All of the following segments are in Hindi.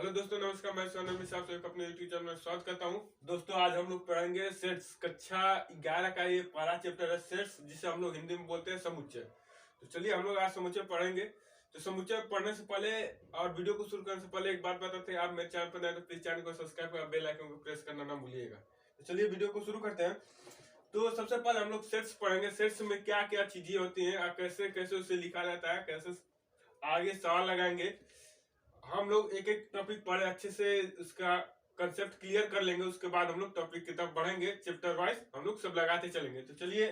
हेलो दोस्तों, नमस्कार। मैं सोनम मिश्रा से अपने यूट्यूब चैनल में स्वागत करता हूं। दोस्तों, आज हम लोग पढ़ेंगे सेट्स कक्षा 11 का ये पहला चैप्टर है सेट्स, जिसे हम लोग हिंदी में बोलते हैं समुच्चय। तो चलिए हम लोग आज समुच्चय पढ़ेंगे। तो समुच्चय पढ़ने से पहले और वीडियो को शुरू करने से पहले एक बात बताते हैं, आप मेरे चैनल पर नए तो प्लीज चैनल को सब्सक्राइब कर बेल आइकन को प्रेस करना ना भूलिएगा। तो चलिए वीडियो को शुरू करते हैं। तो सबसे पहले हम लोग सेट्स पढ़ेंगे। सेट्स में क्या क्या चीजें होती हैं और कैसे कैसे उसे लिखा जाता है, कैसे आगे सवाल लगाएंगे। हम लोग एक एक टॉपिक पढ़े अच्छे से, उसका कंसेप्ट क्लियर कर लेंगे। उसके बाद हम लोग टॉपिक की तरफ बढ़ेंगे, चैप्टर वाइज हम लोग सब लगाते चलेंगे। तो चलिए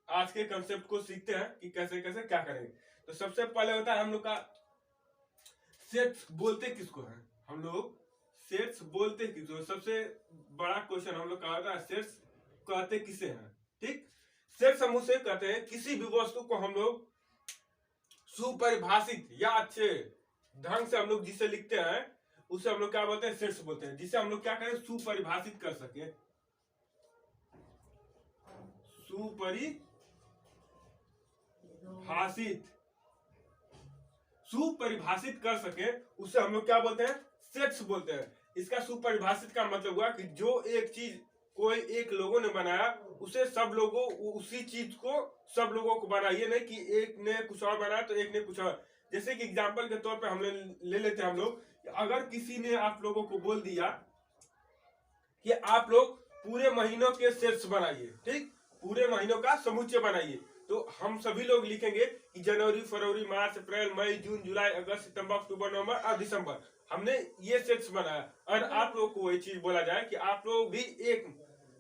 आज के कंसेप्ट को सीखते हैं कि कैसे कैसे क्या करेंगे। तो सबसे पहले होता है हम लोग का सेट्स बोलते किसको है। हम लोग सेट्स बोलते किसको, सबसे बड़ा क्वेश्चन हम लोग का होता है सेट्स कहते किसे हैं। ठीक, सेट्स हम उसे कहते हैं किसी भी वस्तु को हम लोग सुपरिभाषित या अच्छे ढंग से हम लोग जिसे लिखते हैं उसे हम लोग क्या बोलते हैं, सेट्स बोलते हैं। जिसे हम लोग क्या करें, सुपरिभाषित कर सके, सुपरिभाषित कर सके, उसे हम लोग क्या बोलते हैं, सेट्स बोलते हैं। इसका सुपरिभाषित का मतलब हुआ कि जो एक चीज कोई एक लोगों ने बनाया, उसे सब लोगों उसी चीज को सब लोगों को बनाया। ये नहीं कि एक ने कुछ और बनाया तो एक ने कुछ और। जैसे कि एग्जांपल के तौर पे हम ले लेते हैं हम लोग, अगर किसी ने आप लोगों को बोल दिया कि आप लोग पूरे महीनों के सेट्स बनाइए, ठीक, पूरे महीनों का समुच्चय बनाइए, तो हम सभी लोग लिखेंगे कि जनवरी, फरवरी, मार्च, अप्रैल, मई, जून, जुलाई, अगस्त, सितंबर, अक्टूबर, नवंबर और दिसंबर, हमने ये सेट्स बनाया। और आप लोग को वही चीज बोला जाए कि आप लोग भी एक,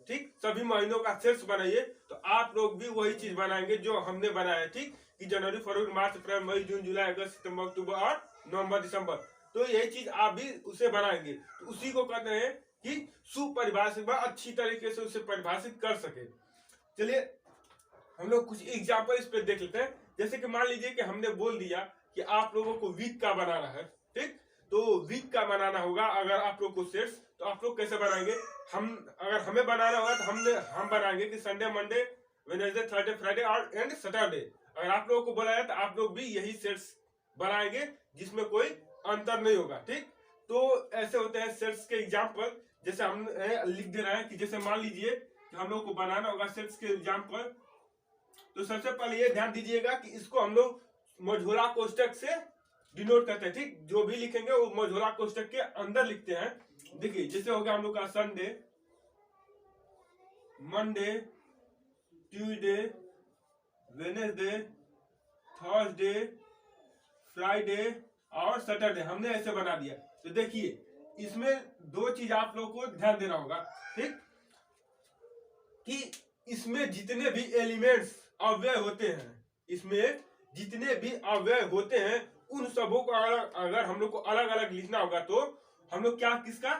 ठीक, सभी महीनों का सेट्स बनाइए, तो आप लोग भी वही चीज बनाएंगे जो हमने बनाया। ठीक, कि जनवरी, फरवरी, मार्च, अप्रैल, मई, जून, जुलाई, अगस्त, सितंबर, अक्टूबर और नवंबर, दिसंबर, तो यही चीज आप भी उसे बनाएंगे। तो उसी को कहते हैं कि सुपरिभाषित, अच्छी तरीके से उसे परिभाषित कर सके। चलिए हम लोग कुछ एग्जाम्पल इस पे देख लेते हैं। जैसे कि मान लीजिए कि हमने बोल दिया कि आप लोगों को वीक का बनाना है, ठीक, तो वीक का बनाना होगा अगर आप लोग को सेट्स, तो आप लोग कैसे बनाएंगे। अगर हमें बनाना होगा तो हम बनाएंगे कि Sunday, Monday, Wednesday, Thursday, Friday और एंड सैटरडे। अगर आप लोगों को बोला जाए तो आप लोग भी यही सेट्स बनाएंगे जिसमें कोई अंतर नहीं होगा। ठीक, तो ऐसे होते हैं सेट्स के एग्जाम्पल। जैसे हम लिख दे रहे हैं कि जैसे मान लीजिए कि हम लोग को बनाना होगा सेट्स के एग्जाम्पल, तो सबसे पहले ये ध्यान दीजिएगा कि इसको हम लोग मझोला कोष्टक से डिनोट करते हैं। ठीक, जो भी लिखेंगे वो मझोला कोष्टक के अंदर लिखते हैं। देखिए जैसे हो गया हम लोग का Sunday, Monday, Tuesday, Wednesday, Thursday, Friday और सैटरडे, हमने ऐसे बना दिया। तो देखिए इसमें दो चीज आप लोग को ध्यान देना होगा, ठीक, कि इसमें जितने भी एलिमेंट्स अव्यय होते हैं, इसमें जितने भी अव्यय होते हैं उन सबों को अगर हम लोग को अलग अलग लिखना होगा तो हम लोग क्या, किसका,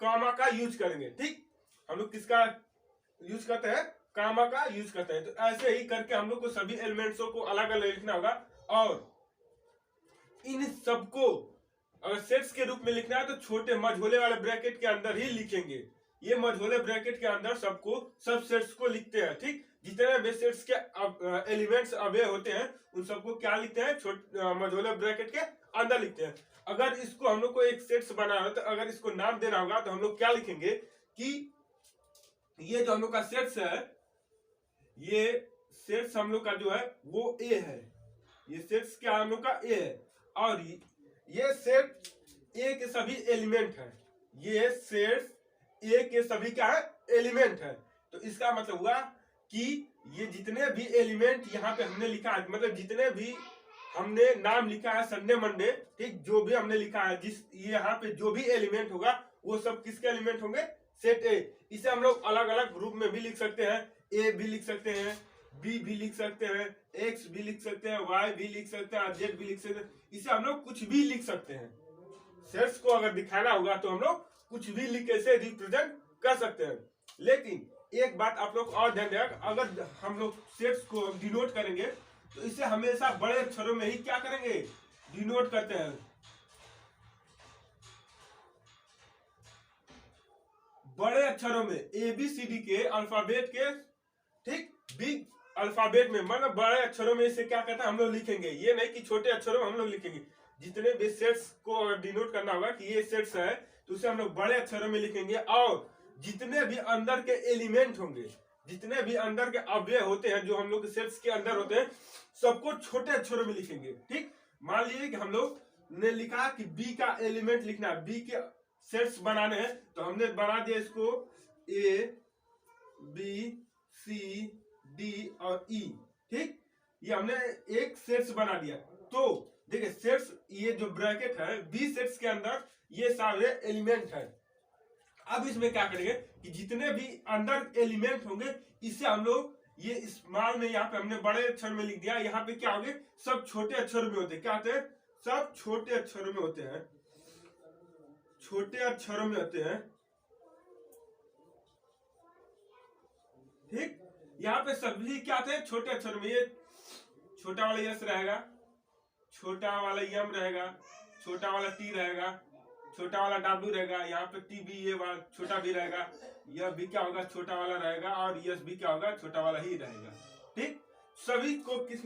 कामा का यूज करेंगे। ठीक, हम लोग किसका यूज करते हैं, कामा का यूज करते हैं। तो ऐसे ही करके हम लोग को सभी एलिमेंट्सों को अलग अलग लिखना होगा। और इन सबको अगर सेट्स के रूप में लिखना है तो छोटे मझोले वाले ब्रैकेट के अंदर ही लिखेंगे। ये मझोले ब्रैकेट के अंदर सब सेट्स को लिखते हैं। ठीक, जितने भी सेट्स के एलिमेंट्स अव्यय होते हैं उन सबको क्या लिखते हैं, मझोले ब्रैकेट के अंदर लिखते हैं। अगर इसको हम लोग को एक सेट्स बनाना हो तो अगर इसको नाम देना होगा तो हम लोग क्या लिखेंगे कि ये जो हम लोग का सेट्स है, ये सेट्स हम लोग का जो है वो ए है। ये सेट्स क्या हम लोग का ए है और ये सेट ए के सभी एलिमेंट है। ये सेट्स ए के सभी क्या है, एलिमेंट है। तो इसका मतलब हुआ कि ये जितने भी एलिमेंट यहाँ पे हमने लिखा है, मतलब जितने भी हमने नाम लिखा है संडे, मंडे, ठीक, जो भी हमने लिखा है, जिस यहाँ पे जो भी एलिमेंट होगा वो सब किसके एलिमेंट होंगे, सेट ए। इसे हम लोग अलग अलग ग्रुप में भी लिख सकते हैं। ए भी लिख सकते हैं, बी भी लिख सकते हैं, एक्स भी लिख सकते हैं, वाई भी लिख सकते हैं, जेड भी लिख सकते हैं। इसे हम लोग कुछ भी लिख सकते हैं। सेट्स को अगर दिखाना होगा तो हम लोग कुछ भी लिख के इसे रिप्रेजेंट कर सकते हैं। लेकिन एक बात आप लोग और ध्यान देगा, अगर हम लोग सेट्स को डिनोट करेंगे तो इसे हमेशा बड़े अक्षरों में ही क्या करेंगे, डिनोट करते हैं। बड़े अक्षरों में ABCD के अल्फाबेट के, ठीक, बिग अल्फाबेट में, मतलब बड़े अक्षरों में इसे क्या कहते हैं हम लोग लिखेंगे। ये नहीं कि छोटे अक्षरों में हम लोग लिखेंगे। जितने भी सेट्स को डिनोट करना होगा कि ये सेट्स है, तो उसे हम लोग बड़े अक्षरों में लिखेंगे। और जितने भी अंदर के एलिमेंट होंगे, जितने भी अंदर के अवयव होते हैं जो हम लोग सेट्स के अंदर होते हैं, सबको छोटे अक्षरों में लिखेंगे। ठीक, मान लीजिए कि हम लोग ने लिखा कि बी का एलिमेंट लिखना है, बी के सेट्स बनाने हैं, तो हमने बना दिया इसको ए बी सी डी और ई। ठीक, ये हमने एक सेट्स बना दिया। तो देखिए सेट्स, ये जो ब्रैकेट है बी सेट्स के अंदर ये सारे एलिमेंट है। अब इसमें क्या करेंगे कि जितने भी अंदर एलिमेंट होंगे इसे हम लोग ये स्मॉल में यहाँ पे हमने बड़े अक्षर में लिख दिया, यहाँ पे क्या होंगे सब छोटे अक्षर में होते हैं। क्या होते हैं? सब छोटे अक्षरों में होते हैं, छोटे अक्षरों में होते हैं। ठीक, यहाँ पे सभी क्या होते हैं? छोटे अक्षरों में। ये छोटा वाला यस रहेगा, छोटा वाला यम रहेगा, छोटा वाला टी रहेगा, छोटा वाला डब्ल्यू रहेगा, यहाँ पे टी बी ये वाला छोटा भी रहेगा, यह भी क्या होगा छोटा वाला रहेगा, और यस भी क्या होगा छोटा वाला ही रहेगा। ठीक, सभी को किस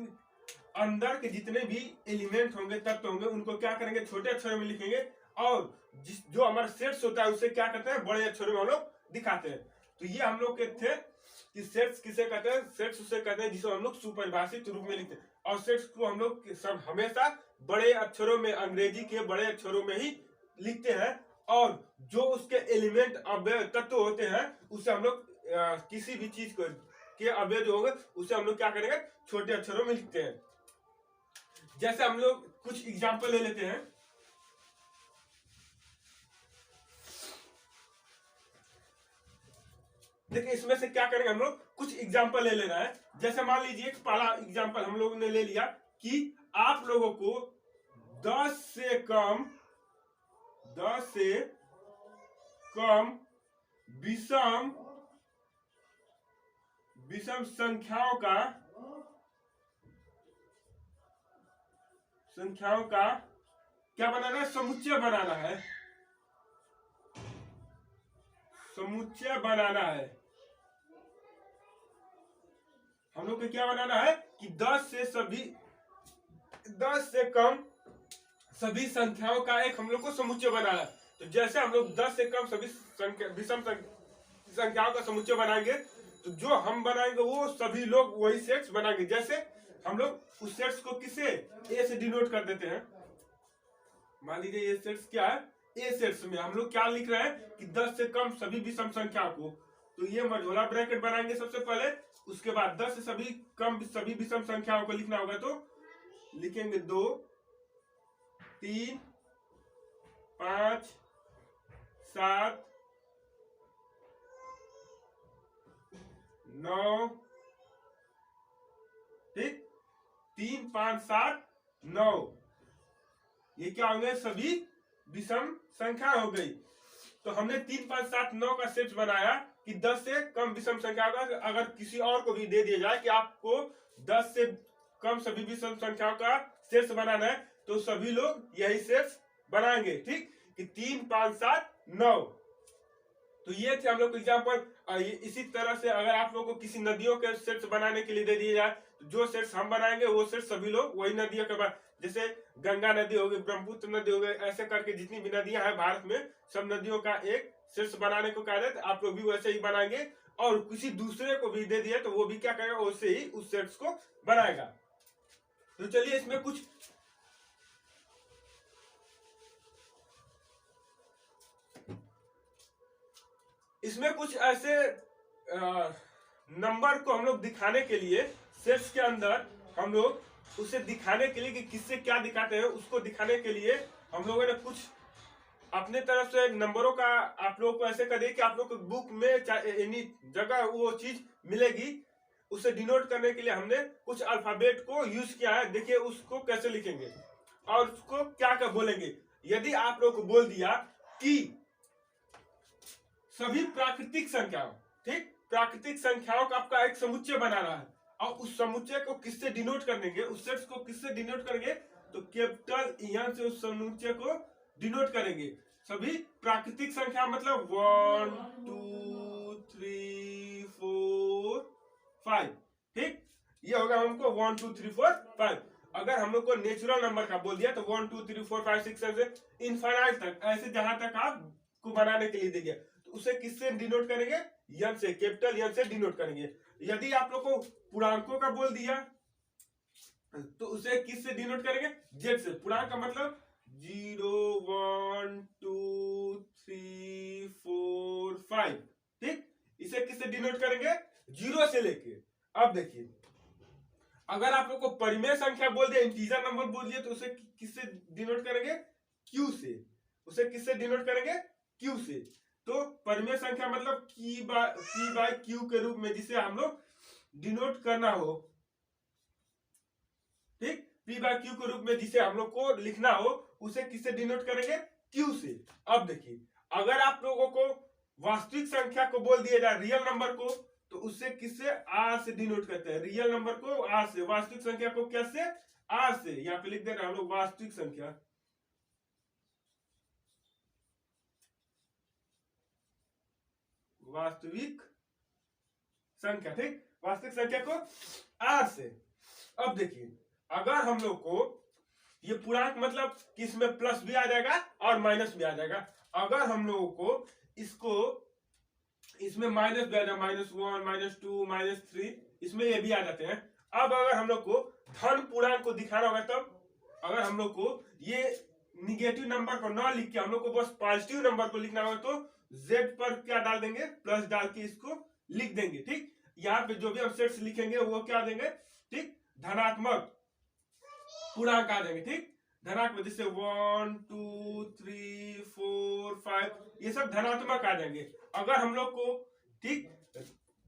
अंदर के जितने भी एलिमेंट होंगे तत्व होंगे उनको क्या करेंगे छोटे अक्षरों में लिखेंगे, और जो हमारा सेट्स होता है उसे क्या करते हैं बड़े अक्षरों में हम लोग दिखाते हैं। तो ये हम लोग के थे कि सेट्स किसे कहते हैं? सेट्स उसे कहते हैं जिसे हम लोग सुपरिभाषित रूप में लिखते हैं, और सेट्स को हम लोग सब हमेशा बड़े अक्षरों में, अंग्रेजी के बड़े अक्षरों में ही लिखते हैं। और जो उसके एलिमेंट अवयव तत्व होते हैं उसे हम लोग किसी भी चीज को के अवयव जो होंगे उसे हम लोग क्या करेंगे छोटे अक्षरों में लिखते हैं। जैसे हम लोग कुछ एग्जाम्पल ले लेते हैं। देखिए इसमें से क्या करेंगे हम लोग कुछ एग्जाम्पल ले लेना है। जैसे मान लीजिए पहला एग्जाम्पल हम लोगों ने ले लिया कि आप लोगों को 10 से कम विषम संख्याओं का क्या बनाना है? समुच्चय बनाना है, समुच्चय बनाना है। हम लोग को क्या बनाना है कि 10 से कम सभी संख्याओं का एक हम लोग को समुच्चय बनाना है। तो जैसे हम लोग 10 से कम सभी विषम संख्याओं का समुच्चय बनाएंगे तो जो हम बनाएंगे वो सभी लोग वही सेट्स बनाएंगे। जैसे हम लोग उस सेट्स को किसे ए से डिनोट कर देते हैं। मान लीजिए ये सेट्स क्या है? ए सेट्स में हम लोग क्या लिख रहे हैं कि 10 से कम सभी विषम संख्या को, तो ये मझोला ब्रैकेट बनाएंगे सबसे पहले। उसके बाद 10 से कम सभी विषम संख्याओं को लिखना होगा तो लिखेंगे 2 3 5 7 9। ठीक, 3 5 7 9 ये क्या होंगे? सभी विषम संख्या हो गई। तो हमने 3 5 7 9 का सेट बनाया कि 10 से कम विषम संख्या का अगर किसी और को भी दे दिया जाए कि आपको 10 से कम सभी विषम संख्याओं का सेट्स बनाना है तो सभी लोग यही सेट्स बनाएंगे। ठीक, कि 3 5 7 9। तो ये थे हम लोग को एग्जाम्पल। इसी तरह से अगर आप लोगों को किसी नदियों के सेट्स बनाने के लिए दे दिए जाए तो जो सेट्स हम बनाएंगे वो सेट्स सभी लोग वही नदियों के जैसे गंगा नदी हो गई, ब्रह्मपुत्र नदी हो गई, ऐसे करके जितनी भी नदियां हैं भारत में सब नदियों का एक सेट्स बनाने को कहा जाए। आप लोग भी वैसे ही बनाएंगे और किसी दूसरे को भी दे दिया तो वो भी क्या करेगा वैसे ही उस सेट्स को बनाएगा। तो चलिए इसमें कुछ ऐसे नंबर को हम लोग दिखाने के लिए सेट्स के अंदर हम लोग उसे दिखाने के लिए कि किससे क्या दिखाते हैं उसको दिखाने के लिए हम लोगों ने कुछ अपने तरफ से नंबरों का आप लोगों को ऐसे कर दिया कि आप लोग को बुक में एनी जगह वो चीज मिलेगी। उसे डिनोट करने के लिए हमने कुछ अल्फाबेट को यूज किया है। देखिए उसको कैसे लिखेंगे और उसको क्या क्या बोलेंगे। यदि आप लोग को बोल दिया कि सभी प्राकृतिक संख्याओं, ठीक, प्राकृतिक संख्याओं का आपका एक समुच्चय बनाना है और उस समुच्चय को किससे डिनोट करेंगे, उस सेट्स को किससे डिनोट करेंगे तो कैपिटल एन से उस समुच्चय को डिनोट करेंगे। सभी प्राकृतिक संख्या मतलब 1 2 3 4 5। ठीक, ये होगा हमको 1 2 3 4 5। अगर हम लोग को नेचुरल नंबर का बोल दिया तो 1 2 3 4 5 6 7 इनफाइनाइट तक ऐसे जहां तक आपको बनाने के लिए दे दिया तो उसे किससे डिनोट करेंगे, यन से, कैपिटल यन से डिनोट करेंगे। यदि आप लोग को पूर्णांकों का बोल दिया तो उसे किससे डिनोट करेंगे, जेड से। पूर्णांक का मतलब 0 1 2 3 4 5, ठीक। इसे किससे डिनोट करेंगे, जीरो से लेके। अब देखिए अगर आप लोग को परिमेय संख्या बोल दिया, इंटीजर नंबर बोल दिया तो उसे किससे डिनोट करेंगे, क्यू से। उसे किससे डिनोट करेंगे, क्यू से। तो परिमेय संख्या मतलब पी बाय क्यू के रूप में जिसे हम लोग डिनोट करना हो, ठीक। पी बाय क्यू के रूप में जिसे हम लोग को लिखना हो उसे किससे डिनोट करेंगे, क्यू से। अब देखिए अगर आप लोगों को वास्तविक संख्या को बोल दिया जाए, रियल नंबर को, तो उससे किससे, आर से डिनोट करते हैं। रियल नंबर को आर से, वास्तविक संख्या को कैसे, आर से। यहाँ पे लिख दे रहे हैं हम लोग वास्तविक संख्या, वास्तविक संख्या, ठीक। वास्तविक संख्या को आर से। अब देखिए अगर हम लोग को ये पूर्णांक मतलब कि इसमें प्लस भी आ जाएगा और माइनस भी आ जाएगा। अगर हम लोगों को इसको इसमें माइनस भी आ जाए, -1 -2 -3, इसमें ये भी आ जाते हैं। अब अगर हम लोग को धन पूर्णांक को दिखाना होगा तब अगर हम लोग को ये निगेटिव नंबर को ना लिख के हम लोग को बस पॉजिटिव नंबर को लिखना होगा तो जेड पर क्या डाल देंगे, प्लस डाल के इसको लिख देंगे, ठीक। यहाँ पे जो भी हम सेट्स लिखेंगे वो क्या देंगे, ठीक, धनात्मक पूर्णांक आ जाएंगे, ठीक। धनात्मक जैसे 1 2 3 4 5 ये सब धनात्मक आ जाएंगे। अगर हम लोग को, ठीक,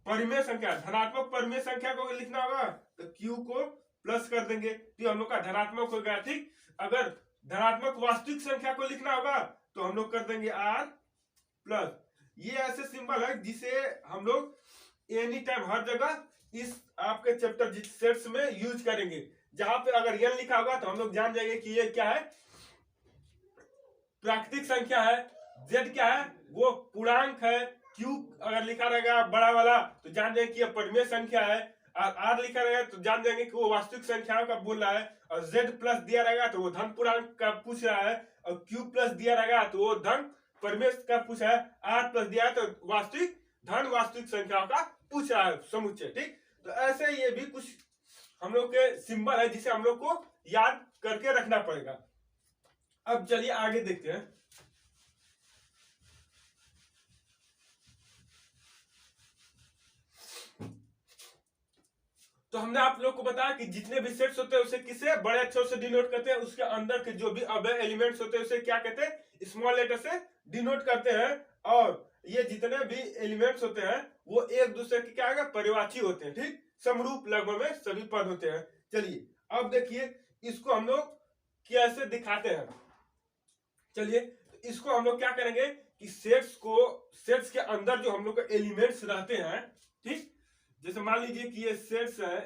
परिमेय संख्या, धनात्मक परिमेय संख्या को लिखना होगा तो क्यू को प्लस कर देंगे तो हम लोग का धनात्मक हो गया, ठीक। अगर धनात्मक वास्तविक संख्या को लिखना होगा तो हम लोग कर देंगे आर प्लस। ये ऐसे सिंबल है जिसे हम लोग एनी टाइम हर जगह इस आपके चैप्टर सेट्स में यूज करेंगे। जहां पे अगर यन लिखा होगा तो हम लोग जान जाएंगे कि ये क्या है, प्राकृतिक संख्या है। जेड क्या है, वो पूर्णांक है। क्यू अगर लिखा रहेगा बड़ा वाला तो जान जाएंगे कि ये परिमेय संख्या है। और आर लिखा रहेगा तो जान जाएंगे कि वो वास्तविक संख्याओं का बोल रहा है। और जेड प्लस दिया रहेगा तो वो धन पूर्णांक का पूछ रहा है। और क्यू प्लस दिया रहेगा तो वो धन परिमेय का पूछ रहा है। आर प्लस दिया है तो वास्तविक धन वास्तविक संख्याओं का पूछ रहा है, समुच्चय, ठीक। तो ऐसे ये भी कुछ हम लोग के सिंबल है जिसे हम लोग को याद करके रखना पड़ेगा। अब चलिए आगे देखते हैं। तो हमने आप लोग को बताया कि जितने भी सेट्स होते हैं उसे किसे बड़े अक्षर से डिनोट करते हैं। उसके अंदर के जो भी अवयव एलिमेंट्स होते हैं उसे क्या कहते हैं, स्मॉल लेटर से डिनोट करते हैं। और ये जितने भी एलिमेंट्स होते हैं वो एक दूसरे के क्या है, परिवाची होते हैं, ठीक। समरूप लगभग में सभी पद होते हैं। चलिए अब देखिए इसको हम लोग कैसे दिखाते हैं। चलिए इसको हम लोग क्या करेंगे कि सेट्स के अंदर जो हम लोग के एलिमेंट्स रहते हैं, ठीक। जैसे मान लीजिए कि ये सेट्स है,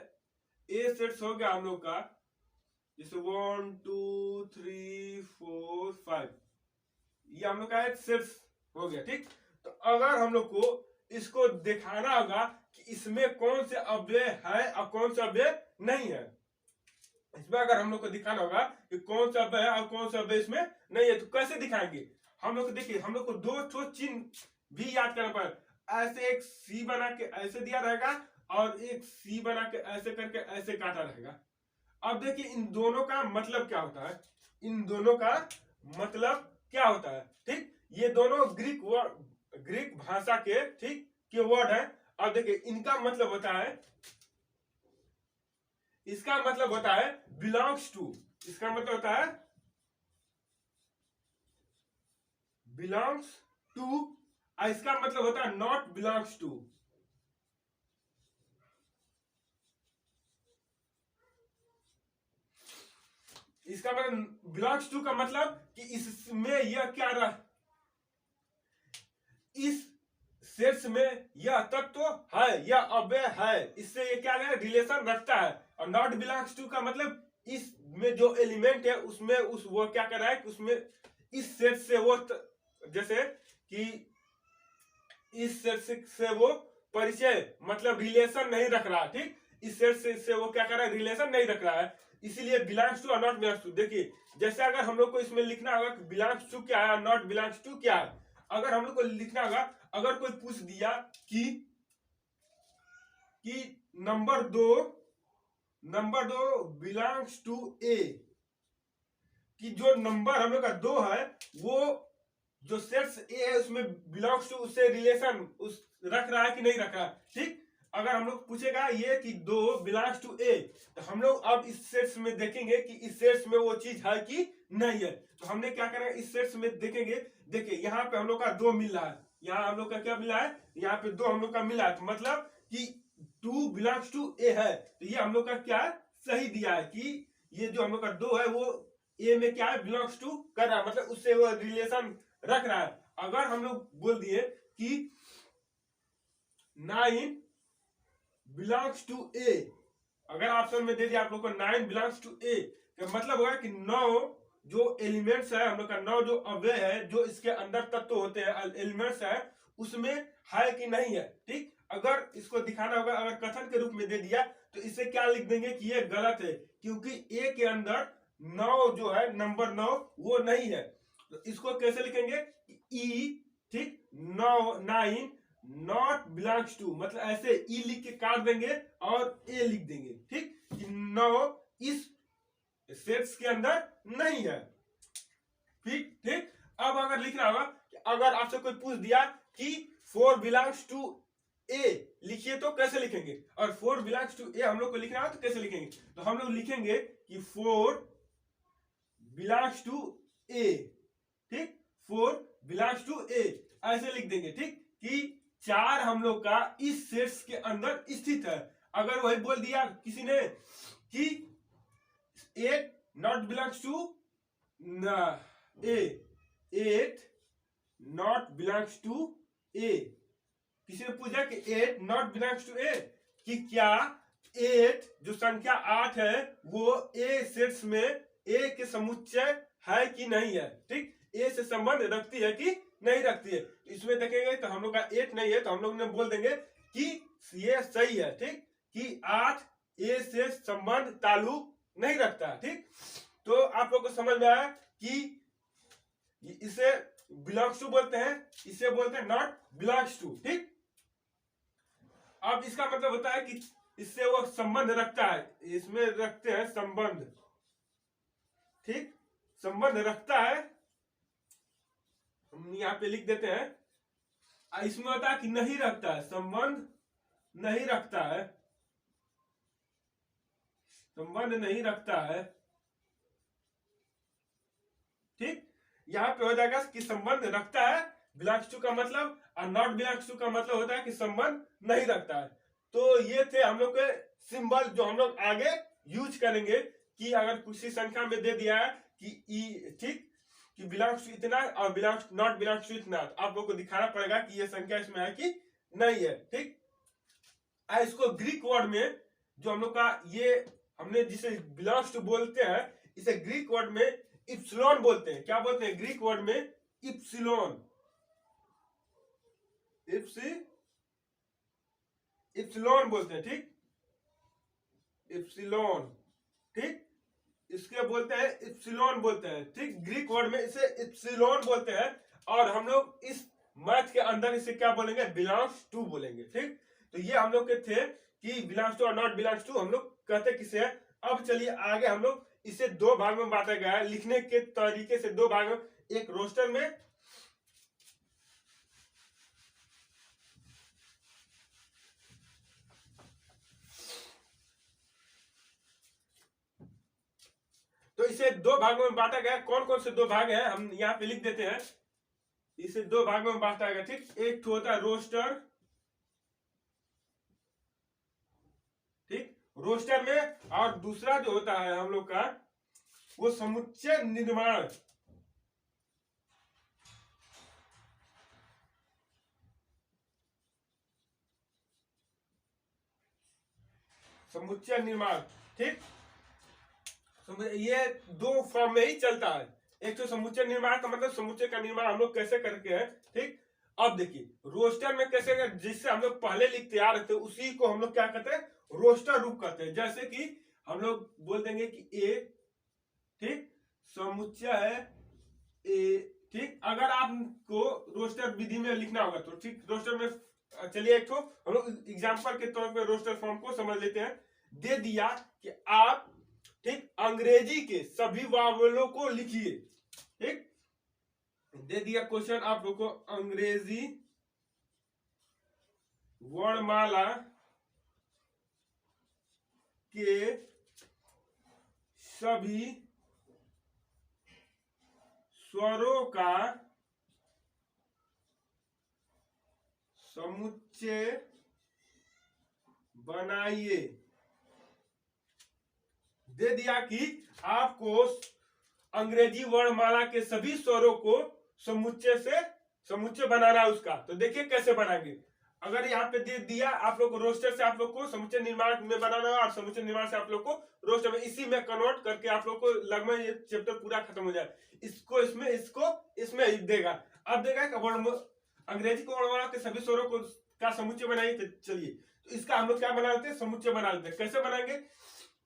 ए सेट्स हो गया हम लोग का, जैसे 1 2 3 4 5, ये हम लोग का एक सेट्स हो गया, ठीक। तो अगर हम लोग को इसको दिखाना होगा कि इसमें कौन से अव्यय है और कौन सा अव्यय नहीं है, इसमें अगर हम लोग को दिखाना होगा कि कौन सा अव्यय है और कौन सा अव्यय इसमें नहीं है तो कैसे दिखाएंगे हम लोग को। देखिए हम लोग को दो ठो चिन्ह भी याद करना पड़ेगा। ऐसे एक सी बना के ऐसे दिया रहेगा और एक सी बना के ऐसे करके ऐसे काटा रहेगा। अब देखिए इन दोनों का मतलब क्या होता है, इन दोनों का मतलब क्या होता है, ठीक। ये दोनों ग्रीक भाषा के, ठीक, के वर्ड है। अब देखिए इनका मतलब होता है, इसका मतलब होता है बिलोंग्स टू, इसका मतलब होता है बिलोंग्स टू, और इसका मतलब होता है नॉट बिलोंग्स टू। इसका मतलब बिलोंग्स टू का मतलब कि इसमें यह क्या रहा, इस सेट्स में यह तत्व है, यह अव्यय है, इससे ये क्या है, रिलेशन रखता है। और नॉट बिलोंग्स टू का मतलब इसमें जो एलिमेंट है उसमें वो क्या कर रहा है कि उसमें इस सेट से वो जैसे कि इस सेट से वो परिचय मतलब रिलेशन नहीं रख रहा, ठीक। इस सेट से वो क्या कर रहा है, रिलेशन नहीं रख रहा है। इसीलिए बिलोंग्स टू और नॉट बिलोंग्स टू। देखिए जैसे अगर हम लोग को इसमें लिखना होगा कि बिलोंग्स टू क्या है, नॉट बिलोंग्स टू क्या है। अगर हम लोग को लिखना होगा, अगर कोई पूछ दिया कि नंबर दो बिलोंग्स टू ए, कि जो नंबर हम लोग का 2 है वो जो सेट्स ए है उसमें बिलोंग्स टू उससे रिलेशन उस रख रहा है कि नहीं रख रहा है। ठीक, अगर हम लोग पूछेगा ये कि 2 बिलोंग्स टू ए, तो हम लोग अब इस सेट्स में देखेंगे कि इस सेट्स में वो चीज है कि नहीं है। तो हमने क्या करना है, इस सेट्स में देखेंगे। देखिए यहाँ पे हम लोग का 2 मिल रहा है, यहाँ हम लोग का क्या मिला है, यहाँ पे 2 हम लोग का मिला है, तो मतलब कि 2 बिलोंग्स टू ए है। तो ये हम लोग का क्या सही दिया है कि ये जो हम लोग का 2 है वो ए में क्या है, बिलोंग्स टू कर रहा है, मतलब उससे वो रिलेशन रख रहा है। अगर हम लोग बोल दिए कि 9 बिलोंग्स टू ए, अगर ऑप्शन में दे दिया आप लोग को 9 बिलोंग्स टू ए, तो मतलब होगा कि 9 जो एलिमेंट्स है हम लोग का, 9 जो अव्यय है, जो इसके अंदर तत्व होते हैं, एलिमेंट्स है, उसमें है कि नहीं है। ठीक, अगर इसको दिखाना होगा, अगर कथन के रूप में दे दिया तो इसे क्या लिख देंगे कि ये गलत है, क्योंकि ए के अंदर 9 जो है, नंबर 9 वो नहीं है। तो इसको कैसे लिखेंगे, ई, ठीक, 9 नॉट बिलोंग्स टू, मतलब ऐसे ई लिख के काट देंगे और ए लिख देंगे। ठीक, कि 9 इस सेट्स के अंदर नहीं है। ठीक ठीक, अब अगर लिखना होगा, अगर आपसे कोई पूछ दिया कि 4 बिलोंग्स टू ए लिखिए, तो कैसे लिखेंगे, और 4 बिलोंग्स टू ए हम लोग को लिखना हो तो कैसे लिखेंगे, तो हम लोग लिखेंगे कि 4 बिलोंग्स टू ए। ठीक, 4 बिलोंग्स टू ए ऐसे लिख देंगे। ठीक, कि 4 हम लोग का इस सेट्स के अंदर स्थित है। अगर वही बोल दिया किसी ने कि 8 not belongs to A, 8 not belongs to A, किसी ने पूछा कि 8 नॉट बिलोंग्स टू ए, कि क्या 8 जो संख्या 8 है वो ए सेट्स में ए के समुच्चय है कि नहीं है। ठीक, ए से संबंध रखती है कि नहीं रखती है। इसमें देखेंगे तो हम लोग का 8 नहीं है, तो हम लोग ने बोल देंगे कि ये सही है। ठीक, कि 8 ए से संबंध ताल्लुक नहीं रखता। ठीक, तो आप लोग को समझ में आया कि इसे बिलोंग्स टू बोलते हैं, इसे बोलते हैं नॉट बिलोंग्स टू। ठीक, अब इसका मतलब होता है कि इससे वो संबंध रखता है, इसमें रखते हैं संबंध। ठीक, संबंध रखता है, हम यहाँ पे लिख देते हैं। इसमें होता है कि नहीं रखता है, संबंध नहीं रखता है, संबंध नहीं रखता है। ठीक, यहाँ पे हो जाएगा कि संबंध रखता है, बिलोंग्स टू का मतलब, और नॉट बिलोंग्स टू का मतलब होता है कि संबंध नहीं रखता है। तो ये थे हम लोग के सिंबल जो हम लोग आगे यूज करेंगे, कि अगर किसी संख्या में दे दिया है कि ई, ठीक, कि बिलोंग्स टू इतना और बिलोंग्स नॉट बिलोंग्स टू इतना, तो आप लोग को दिखाना पड़ेगा कि ये संख्या इसमें है कि नहीं है। ठीक, इसको ग्रीक वर्ड में जो हम लोग का ये हमने जिसे बिलोंग्स टू बोलते हैं, इसे ग्रीक वर्ड में इप्सिलॉन बोलते हैं। क्या बोलते हैं ग्रीक वर्ड में, इप्सिलॉन, इप्सिलॉन बोलते हैं। ठीक, इप्सिलॉन, ठीक, इसके बोलते हैं इप्सिलॉन बोलते हैं। ठीक, ग्रीक वर्ड में इसे इप्सिलॉन बोलते हैं, और हम लोग इस मैथ के अंदर इसे क्या बोलेंगे, बिलोंग्स टू बोलेंगे। ठीक, तो ये हम लोग के थे कि बिलोंग्स टू और नॉट बिलोंग्स टू हम लोग कहते किसे है। अब चलिए आगे हम लोग इसे 2 भाग में बांटा गया है, लिखने के तरीके से 2 भाग में, एक रोस्टर में, तो इसे 2 भागों में बांटा गया। कौन कौन से 2 भाग हैं हम यहाँ पे लिख देते हैं। इसे 2 भागों में बांटा गया। ठीक, एक होता है रोस्टर, ठीक, रोस्टर में, और दूसरा जो होता है हम लोग का वो समुच्चय निर्माण। समुच्चय निर्माण, ठीक, ये 2 फॉर्म में ही चलता है। एक तो समुच्चय निर्माण का मतलब समुच्चय का निर्माण हम लोग कैसे करके है। ठीक, अब देखिए रोस्टर में कैसे, जिससे हम लोग पहले लिख तैयार रहते उसी को हम लोग क्या कहते हैं, रोस्टर रूप कहते हैं। जैसे कि हम लोग बोल देंगे कि ए, ठीक, समुच्चय है ए, ठीक। अगर आपको रोस्टर विधि में लिखना होगा तो ठीक, रोस्टर में चलिए एक तो हम लोग एग्जाम्पल के तौर पे रोस्टर फॉर्म को समझ लेते हैं। दे दिया कि आप, ठीक, अंग्रेजी के सभी वावलों को लिखिए, ठीक। दे दिया क्वेश्चन आप लोग को, अंग्रेजी वर्णमाला के सभी स्वरों का समुच्चय बनाइए। दे दिया कि आपको अंग्रेजी वर्णमाला के सभी स्वरों को समुच्चय बनाना है उसका। तो देखिए कैसे बनाएंगे। अगर यहाँ पे दे दिया आप लोग को रोस्टर से आप लोग को समुच्चय निर्माण में बनाना है, और समुच्चय निर्माण से आप लोग को रोस्टर में, इसी में कन्वर्ट करके आप लोग को लगभग ये चैप्टर पूरा खत्म हो जाए। इसको इसमें, इसको इसमें देगा। अब देगा कि अंग्रेजी को वर्णमाला के सभी स्वरों को का समुच्चय बनाइए। तो चलिए, तो इसका हम लोग क्या बना लेते हैं, समुच्चय बना लेते हैं। कैसे बनाएंगे,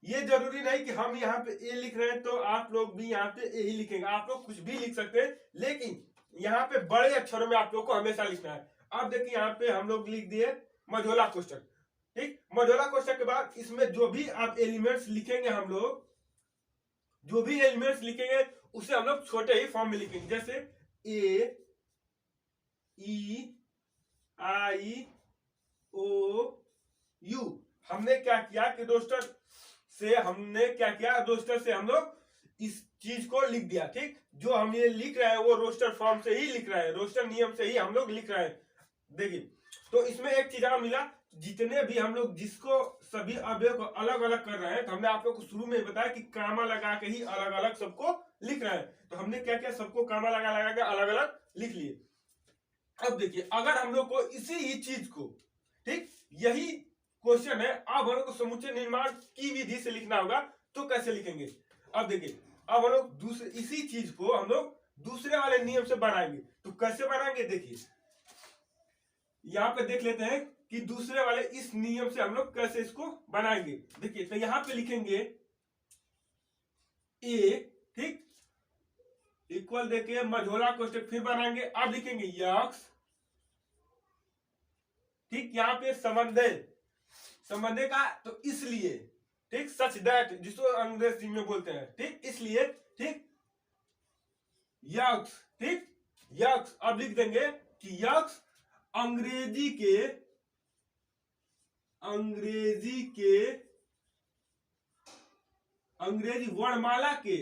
ये जरूरी नहीं कि हम यहाँ पे ए लिख रहे हैं तो आप लोग भी यहाँ पे ए ही लिखेंगे। आप लोग कुछ भी लिख सकते हैं, लेकिन यहाँ पे बड़े अक्षरों में आप लोग को हमेशा लिखना है। अब देखिए यहाँ पे हम लोग लिख दिए मझोला कोष्ठक, ठीक। मझोला कोष्ठक के बाद इसमें जो भी आप एलिमेंट्स लिखेंगे, हम लोग जो भी एलिमेंट्स लिखेंगे उसे हम लोग छोटे ही फॉर्म में लिखेंगे। जैसे ए, ई, आई, ओ, यू। हमने क्या किया कि रोस्टर से हम लोग इस चीज को लिख दिया, ठीक। जो हम ये लिख रहे हैं वो रोस्टर फॉर्म से ही लिख रहे हैं, रोस्टर नियम से ही हम लोग लिख रहे हैं। देखिए, तो इसमें एक चीज और मिला, जितने भी हम लोग जिसको सभी अवयव को अलग अलग कर रहे हैं, तो हमने आप लोग को शुरू में बताया कि कामा लगा के ही अलग अलग सबको लिख रहे हैं। तो हमने क्या किया, सबको कामा लगा के अलग अलग लिख लिए। अब देखिए, अगर हम लोग को इसी ही चीज को, ठीक, यही क्वेश्चन है, अब हम लोग को समुच्चय निर्माण की विधि से लिखना होगा, तो कैसे लिखेंगे। अब देखिए, अब हम लोग दूसरे इसी चीज को हम लोग दूसरे वाले नियम से बनाएंगे। तो कैसे बनाएंगे, देखिए यहाँ पे देख लेते हैं कि दूसरे वाले इस नियम से हम लोग कैसे इसको बनाएंगे। देखिए, तो यहाँ पे लिखेंगे ए, ठीक, इक्वल देखिए मझोला कोष्ठक, फिर बनाएंगे। अब लिखेंगे यक्स, ठीक, यहाँ पे संबंध का, तो इसलिए, ठीक, सच दैट जिसको अंग्रेजी में बोलते हैं, ठीक, इसलिए, ठीक, यक्स, ठीक, यक्स। अब लिख देंगे कि यक्स अंग्रेजी वर्णमाला के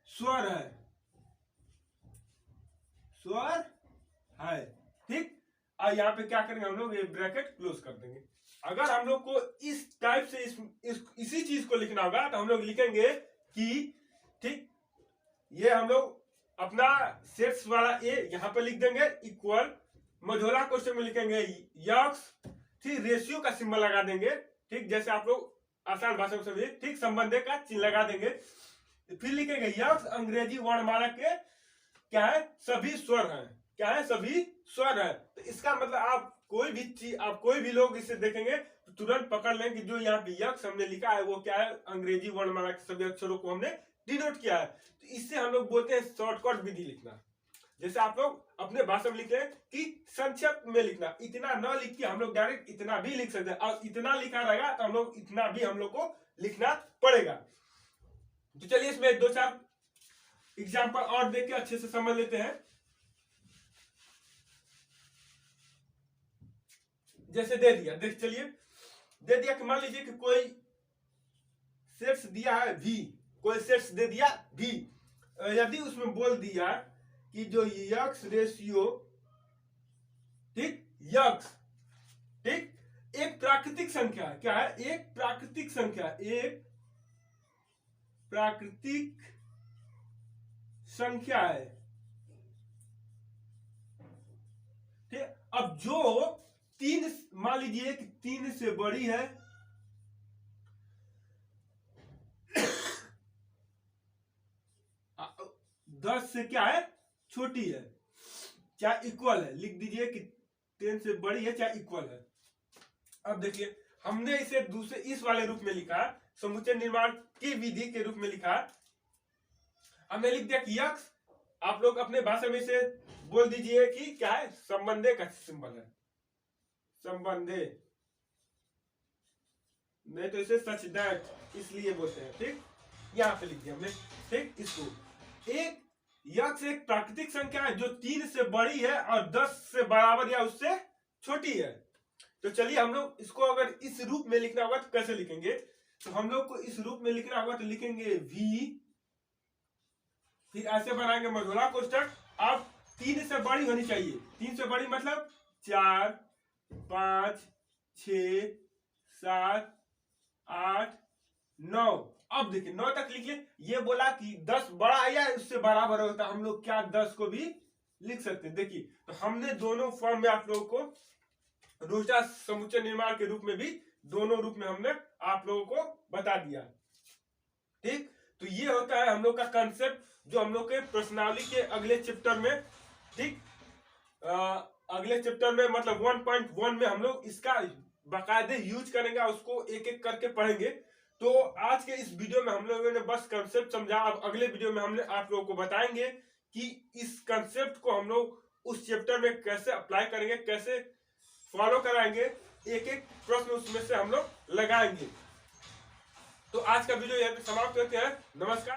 स्वर है, ठीक। और यहाँ पे क्या करेंगे, हम लोग ये ब्रैकेट क्लोज कर देंगे। अगर हम लोग को इस टाइप से इसी चीज को लिखना होगा, तो हम लोग लिखेंगे कि, ठीक, ये हम लोग अपना सेट्स वाला ए यहाँ पे लिख देंगे, इक्वल मझोला क्वेश्चन में लिखेंगे यक्स, ठीक, रेशियो का सिंबल लगा देंगे, ठीक, जैसे आप लोग आसान भाषा में समझिए, ठीक, संबंध का चिन्ह लगा देंगे। फिर लिखेंगे यक्स अंग्रेजी वर्णमाला के क्या है, सभी स्वर हैं, क्या है, सभी स्वर है। तो इसका मतलब आप कोई भी चीज, आप कोई भी लोग इसे देखेंगे तो तुरंत पकड़ लें कि जो यहाँ पे यक्स हमने लिखा है वो क्या है, अंग्रेजी वर्णमाला के सभी अक्षरों को हमने डिनोट किया है। तो इससे हम लोग बोलते हैं शॉर्टकट विधि लिखना। जैसे आप लोग अपने भाषा में लिखते हैं कि संक्षिप्त में लिखना, इतना न लिख के हम लोग डायरेक्ट इतना भी लिख सकते हैं, और इतना लिखा रहेगा तो हम लोग इतना भी हम लोग को लिखना पड़ेगा। तो चलिए इसमें 2-4 एग्जाम्पल और देख के अच्छे से समझ लेते हैं। जैसे दे दिया, दे दिया कि मान लीजिए कि कोई सेट्स दिया है V, कोई सेट्स दे दिया V। यदि उसमें बोल दिया कि जो यक्स रेशियो, ठीक, यक्स, ठीक, एक प्राकृतिक संख्या है, क्या है, एक प्राकृतिक संख्या है, ठीक। अब जो 3, मान लीजिए कि 3 से बड़ी है, 10 से क्या है, छोटी है, क्या इक्वल है, लिख दीजिए कि 10 से बड़ी है चाहे इक्वल है। अब देखिए हमने इसे दूसरे इस वाले रूप में लिखा, समुच्चय निर्माण की विधि के रूप में लिखा। हमने लिख दिया कि यक्स, आप लोग अपने भाषा में इसे बोल दीजिए कि क्या है, संबंधे का सिंबल है, संबंधे, नहीं तो इसे सच दैट इसलिए बोलते हैं। ठीक, यहां पे लिख दिया हमने। ठीक, इसको एक यक्स एक प्राकृतिक संख्या है जो 3 से बड़ी है और 10 से बराबर या उससे छोटी है। तो चलिए हम लोग इसको अगर इस रूप में लिखना होगा तो कैसे लिखेंगे, तो हम लोग को इस रूप में लिखना होगा तो लिखेंगे v, फिर ऐसे बनाएंगे मझोला कोष्ठक। अब 3 से बड़ी होनी चाहिए, 3 से बड़ी मतलब 4, 5, 6, 7, 8, 9। अब देखिए 9 तक लिखिए। ये बोला कि 10 बड़ा या उससे बराबर होता, हम लोग क्या 10 को भी लिख सकते हैं। देखिए तो हमने दोनों फॉर्म में आप लोगों को रोस्टर समुच्चय निर्माण के रूप में भी दोनों रूप में हमने आप लोगों को बता दिया। ठीक, तो ये होता है हम लोग का कंसेप्ट जो हम लोग के प्रश्नावली के अगले चैप्टर में, ठीक, अगले चैप्टर में मतलब 1.1 में हम लोग इसका बाकायदे यूज करेंगे, उसको एक एक करके पढ़ेंगे। तो आज के इस वीडियो में हम लोगों ने बस कंसेप्ट समझा। अब अगले वीडियो में हमने आप लोगों को बताएंगे कि इस कंसेप्ट को हम लोग उस चैप्टर में कैसे अप्लाई करेंगे, कैसे फॉलो कराएंगे, एक एक प्रश्न उसमें से हम लोग लगाएंगे। तो आज का वीडियो यहाँ पे समाप्त करते हैं। नमस्कार।